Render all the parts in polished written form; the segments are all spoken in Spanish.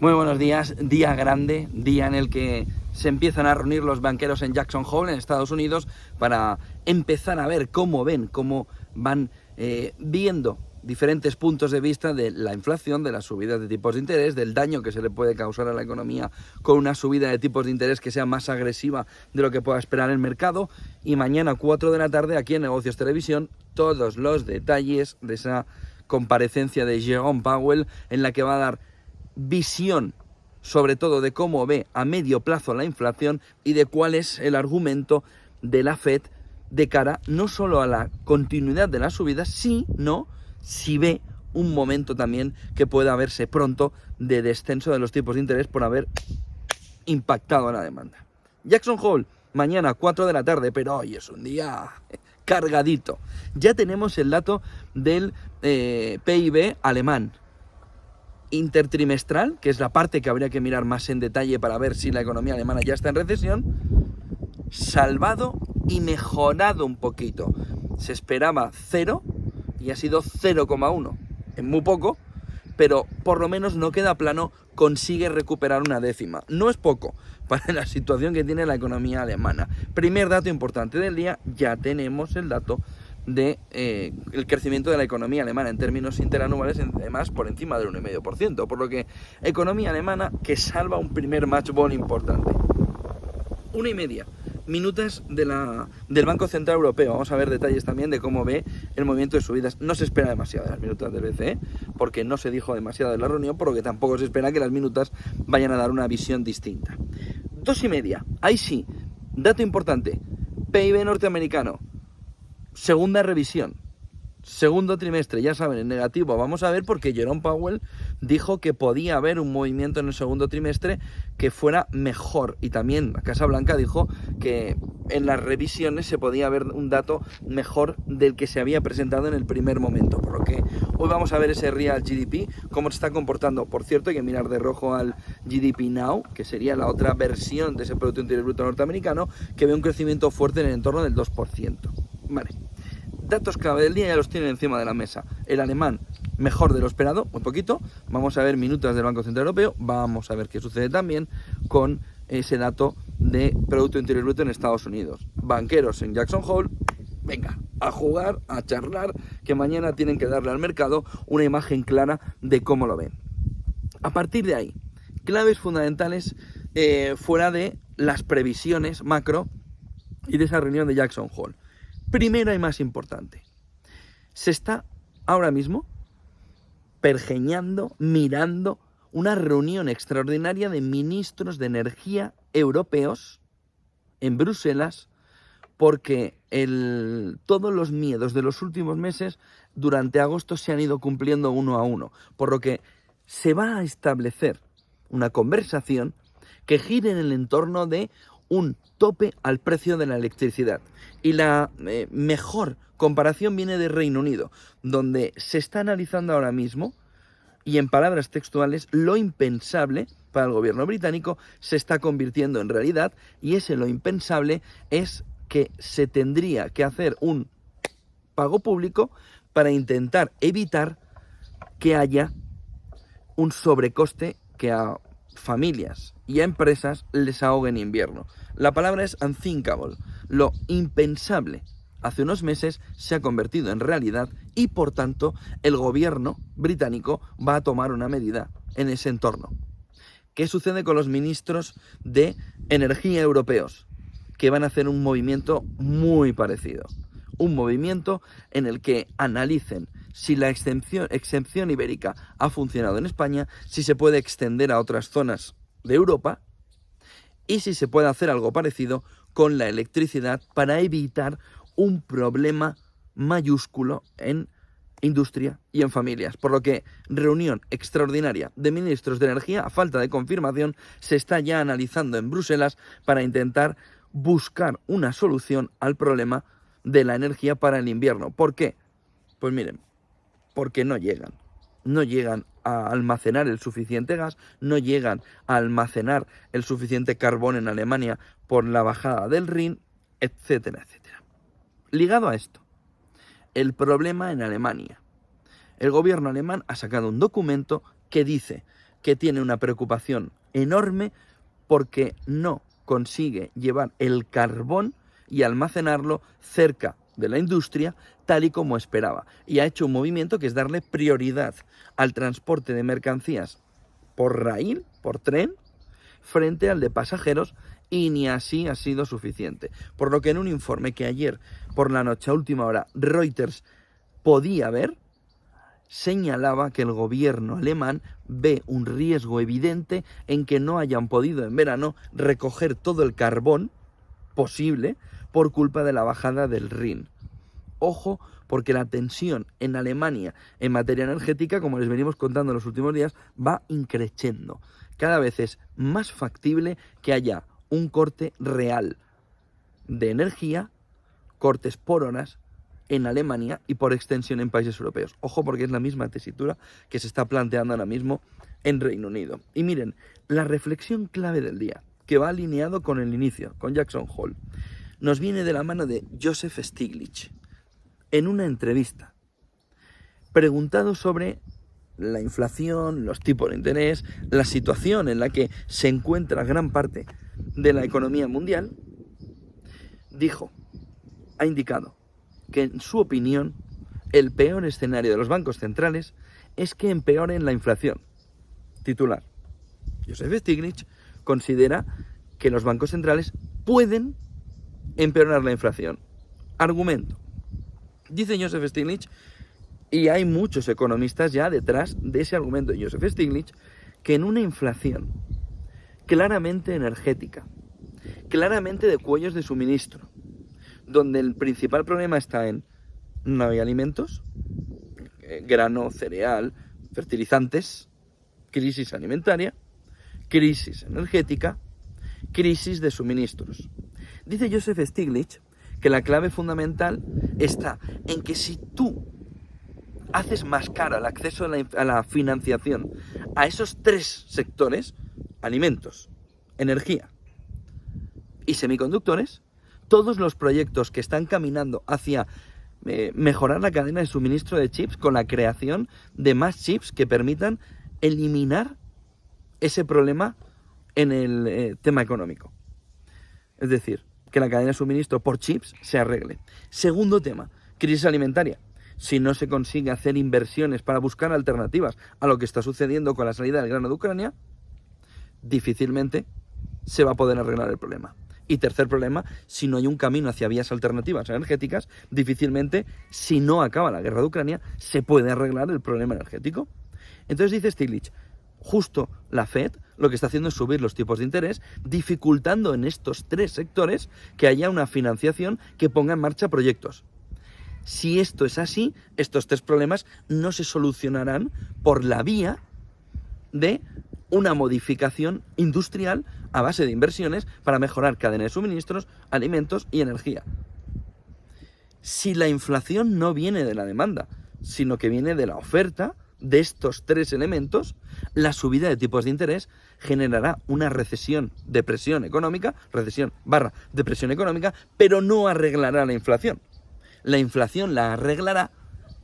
Muy buenos días, día grande, día en el que se empiezan a reunir los banqueros en Jackson Hole, en Estados Unidos, para empezar a ver cómo van viendo diferentes puntos de vista de la inflación, de las subidas de tipos de interés, del daño que se le puede causar a la economía con una subida de tipos de interés que sea más agresiva de lo que pueda esperar el mercado. Y mañana 4 de la tarde, aquí en Negocios Televisión, todos los detalles de esa comparecencia de Jerome Powell, en la que va a dar visión sobre todo de cómo ve a medio plazo la inflación y de cuál es el argumento de la Fed de cara no solo a la continuidad de las subidas, sino si ve un momento también que pueda verse pronto de descenso de los tipos de interés por haber impactado a la demanda. Jackson Hole, mañana 4 de la tarde, pero hoy es un día cargadito. Ya tenemos el dato del PIB alemán intertrimestral, que es la parte que habría que mirar más en detalle para ver si la economía alemana ya está en recesión, salvado y mejorado un poquito. Se esperaba 0 y ha sido 0,1. Es muy poco, pero por lo menos no queda plano, consigue recuperar una décima. No es poco para la situación que tiene la economía alemana. Primer dato importante del día, ya tenemos el dato de el crecimiento de la economía alemana en términos interanuales, además por encima del 1,5%, por lo que economía alemana que salva un primer match ball importante. 1,5 minutos del Banco Central Europeo. Vamos a ver detalles también de cómo ve el movimiento de subidas. No se espera demasiado de las minutas del BCE, porque no se dijo demasiado en la reunión, por lo que tampoco se espera que las minutas vayan a dar una visión distinta. 2,5. Ahí sí, dato importante. PIB norteamericano. Segunda revisión, segundo trimestre, ya saben, en negativo. Vamos a ver, porque Jerome Powell dijo que podía haber un movimiento en el segundo trimestre que fuera mejor. Y también la Casa Blanca dijo que en las revisiones se podía ver un dato mejor del que se había presentado en el primer momento. Por lo que hoy vamos a ver ese Real GDP, cómo se está comportando. Por cierto, hay que mirar de rojo al GDP Now, que sería la otra versión de ese Producto Interior Bruto norteamericano, que ve un crecimiento fuerte en el entorno del 2%. Vale. Datos clave del día ya los tienen encima de la mesa. El alemán mejor de lo esperado, muy poquito. Vamos a ver minutas del Banco Central Europeo. Vamos a ver qué sucede también con ese dato de Producto Interior Bruto en Estados Unidos. Banqueros en Jackson Hole, venga, a jugar, a charlar, que mañana tienen que darle al mercado una imagen clara de cómo lo ven. A partir de ahí, claves fundamentales fuera de las previsiones macro y de esa reunión de Jackson Hole. Primera y más importante, se está ahora mismo pergeñando, mirando una reunión extraordinaria de ministros de energía europeos en Bruselas, porque todos los miedos de los últimos meses durante agosto se han ido cumpliendo uno a uno, por lo que se va a establecer una conversación que gire en el entorno de un tope al precio de la electricidad. Y la mejor comparación viene de Reino Unido, donde se está analizando ahora mismo, y en palabras textuales, lo impensable para el gobierno británico se está convirtiendo en realidad, y ese lo impensable es que se tendría que hacer un pago público para intentar evitar que haya un sobrecoste que a familias y a empresas les ahogue en invierno. La palabra es unthinkable. Lo impensable hace unos meses se ha convertido en realidad y, por tanto, el gobierno británico va a tomar una medida en ese entorno. ¿Qué sucede con los ministros de energía europeos? Que van a hacer un movimiento muy parecido. Un movimiento en el que analicen si la exención ibérica ha funcionado en España, si se puede extender a otras zonas de Europa y si se puede hacer algo parecido con la electricidad para evitar un problema mayúsculo en industria y en familias. Por lo que reunión extraordinaria de ministros de energía, a falta de confirmación, se está ya analizando en Bruselas para intentar buscar una solución al problema de la energía para el invierno. ¿Por qué? Pues miren, porque no llegan a almacenar el suficiente gas, no llegan a almacenar el suficiente carbón en Alemania por la bajada del Rin, etcétera, etcétera. Ligado a esto, el problema en Alemania. El gobierno alemán ha sacado un documento que dice: que tiene una preocupación enorme porque no consigue llevar el carbón y almacenarlo cerca de la industria tal y como esperaba. Y ha hecho un movimiento que es darle prioridad al transporte de mercancías por raíl, por tren, frente al de pasajeros, y ni así ha sido suficiente. Por lo que en un informe que ayer por la noche a última hora Reuters podía ver, señalaba que el gobierno alemán ve un riesgo evidente en que no hayan podido en verano recoger todo el carbón posible por culpa de la bajada del Rin. Ojo, porque la tensión en Alemania en materia energética, como les venimos contando en los últimos días, va increciendo. Cada vez es más factible que haya un corte real de energía, cortes por horas, en Alemania y por extensión en países europeos. Ojo, porque es la misma tesitura que se está planteando ahora mismo en Reino Unido. Y miren, la reflexión clave del día, que va alineado con el inicio, con Jackson Hole, nos viene de la mano de Joseph Stiglitz, en una entrevista, preguntado sobre la inflación, los tipos de interés, la situación en la que se encuentra gran parte de la economía mundial, ha indicado que en su opinión el peor escenario de los bancos centrales es que empeoren la inflación. Titular: Joseph Stiglitz considera que los bancos centrales pueden empeorar la inflación. Argumento: dice Joseph Stiglitz, y hay muchos economistas ya detrás de ese argumento de Joseph Stiglitz, que en una inflación claramente energética, claramente de cuellos de suministro, donde el principal problema está en no hay alimentos, grano, cereal, fertilizantes, crisis alimentaria, crisis energética, crisis de suministros. Dice Joseph Stiglitz que la clave fundamental está en que si tú haces más caro el acceso a la financiación a esos tres sectores, alimentos, energía y semiconductores, todos los proyectos que están caminando hacia mejorar la cadena de suministro de chips con la creación de más chips que permitan eliminar ese problema en el tema económico. Es decir, que la cadena de suministro por chips se arregle. Segundo tema, crisis alimentaria. Si no se consigue hacer inversiones para buscar alternativas a lo que está sucediendo con la salida del grano de Ucrania, difícilmente se va a poder arreglar el problema. Y tercer problema, si no hay un camino hacia vías alternativas energéticas, difícilmente, si no acaba la guerra de Ucrania, se puede arreglar el problema energético. Entonces dice Stiglitz, justo la Fed lo que está haciendo es subir los tipos de interés, dificultando en estos tres sectores que haya una financiación que ponga en marcha proyectos. Si esto es así, estos tres problemas no se solucionarán por la vía de una modificación industrial a base de inversiones para mejorar cadenas de suministros, alimentos y energía. Si la inflación no viene de la demanda, sino que viene de la oferta de estos tres elementos, la subida de tipos de interés generará una depresión económica, depresión económica, pero no arreglará la inflación. La inflación la arreglará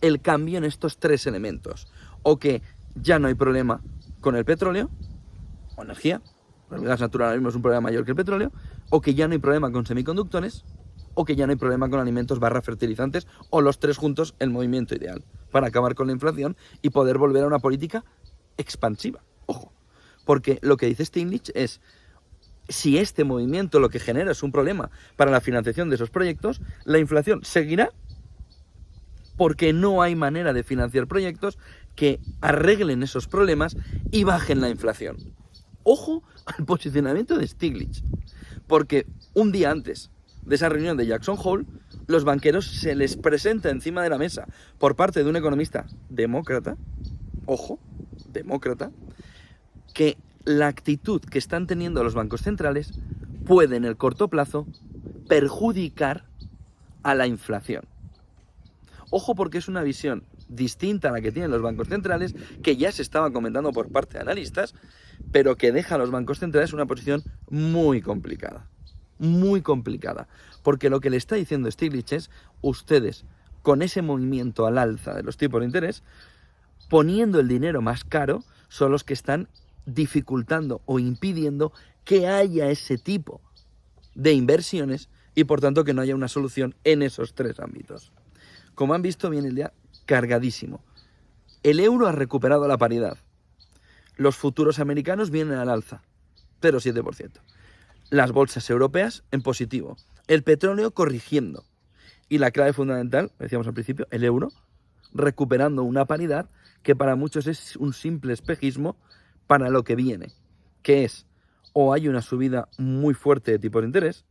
el cambio en estos tres elementos. O que ya no hay problema con el petróleo o energía, el gas natural ahora mismo es un problema mayor que el petróleo, o que ya no hay problema con semiconductores, o que ya no hay problema con alimentos fertilizantes, o los tres juntos, el movimiento ideal para acabar con la inflación y poder volver a una política expansiva. Ojo, porque lo que dice Stiglitz es, si este movimiento lo que genera es un problema para la financiación de esos proyectos, la inflación seguirá porque no hay manera de financiar proyectos que arreglen esos problemas y bajen la inflación. Ojo al posicionamiento de Stiglitz, porque un día antes de esa reunión de Jackson Hole, los banqueros se les presenta encima de la mesa por parte de un economista demócrata, ojo, demócrata, que la actitud que están teniendo los bancos centrales puede en el corto plazo perjudicar a la inflación. Ojo, porque es una visión distinta a la que tienen los bancos centrales, que ya se estaba comentando por parte de analistas, pero que deja a los bancos centrales en una posición muy complicada, porque lo que le está diciendo Stiglitz es, ustedes, con ese movimiento al alza de los tipos de interés, poniendo el dinero más caro, son los que están dificultando o impidiendo que haya ese tipo de inversiones y por tanto que no haya una solución en esos 3 ámbitos. Como han visto, viene el día cargadísimo. El euro ha recuperado la paridad. Los futuros americanos vienen al alza, 0,7%. Las bolsas europeas en positivo. El petróleo corrigiendo. Y la clave fundamental, decíamos al principio, el euro recuperando una paridad que para muchos es un simple espejismo para lo que viene, que es o hay una subida muy fuerte de tipos de interés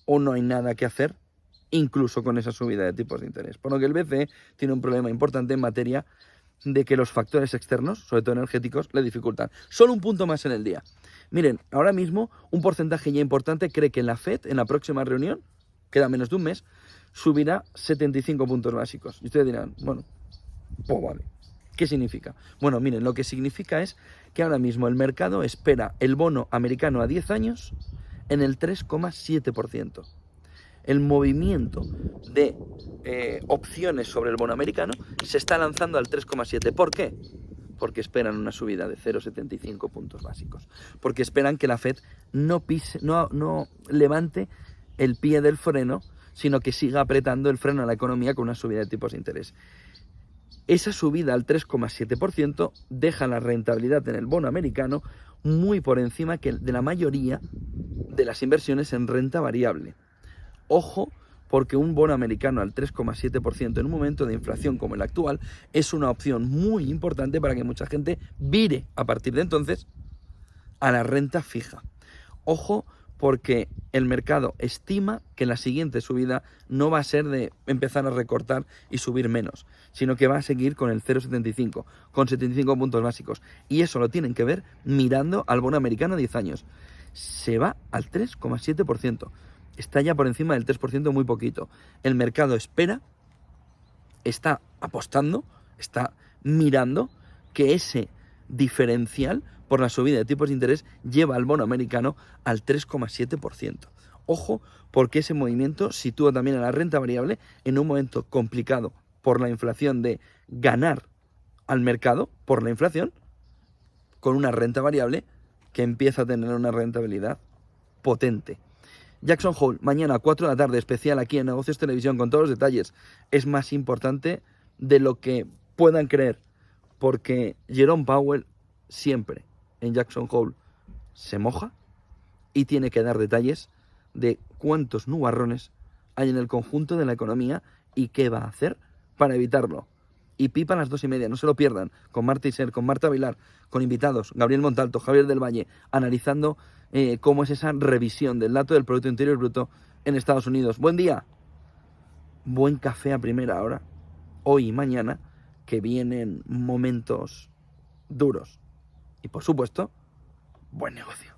o no hay nada que hacer incluso con esa subida de tipos de interés. Por lo que el BCE tiene un problema importante en materia de que los factores externos, sobre todo energéticos, le dificultan. Solo un punto más en el día. Miren, ahora mismo un porcentaje ya importante cree que la FED, en la próxima reunión, queda menos de un mes, subirá 75 puntos básicos. Y ustedes dirán, bueno, pues vale. ¿Qué significa? Bueno, miren, lo que significa es que ahora mismo el mercado espera el bono americano a 10 años en el 3,7%. El movimiento de opciones sobre el bono americano se está lanzando al 3,7%. ¿Por qué? Porque esperan una subida de 0,75 puntos básicos. Porque esperan que la FED no levante el pie del freno, sino que siga apretando el freno a la economía con una subida de tipos de interés. Esa subida al 3,7% deja la rentabilidad en el bono americano muy por encima de la mayoría de las inversiones en renta variable. Ojo, porque un bono americano al 3,7% en un momento de inflación como el actual es una opción muy importante para que mucha gente vire a partir de entonces a la renta fija. Ojo, porque el mercado estima que la siguiente subida no va a ser de empezar a recortar y subir menos, sino que va a seguir con el 0,75, con 75 puntos básicos. Y eso lo tienen que ver mirando al bono americano a 10 años. Se va al 3,7%. Está ya por encima del 3% muy poquito. El mercado espera, está apostando, está mirando que ese diferencial por la subida de tipos de interés lleva al bono americano al 3,7%. Ojo, porque ese movimiento sitúa también a la renta variable en un momento complicado por la inflación de ganar al mercado por la inflación, con una renta variable que empieza a tener una rentabilidad potente. Jackson Hole, mañana a 4 de la tarde, especial aquí en Negocios Televisión, con todos los detalles. Es más importante de lo que puedan creer, porque Jerome Powell siempre en Jackson Hole se moja y tiene que dar detalles de cuántos nubarrones hay en el conjunto de la economía y qué va a hacer para evitarlo. Y pipa a las 2:30, no se lo pierdan, con Marta Isser, con Marta Vilar, con invitados, Gabriel Montalto, Javier del Valle, analizando cómo es esa revisión del dato del Producto Interior Bruto en Estados Unidos. Buen día, buen café a primera hora, hoy y mañana, que vienen momentos duros. Y por supuesto, buen negocio.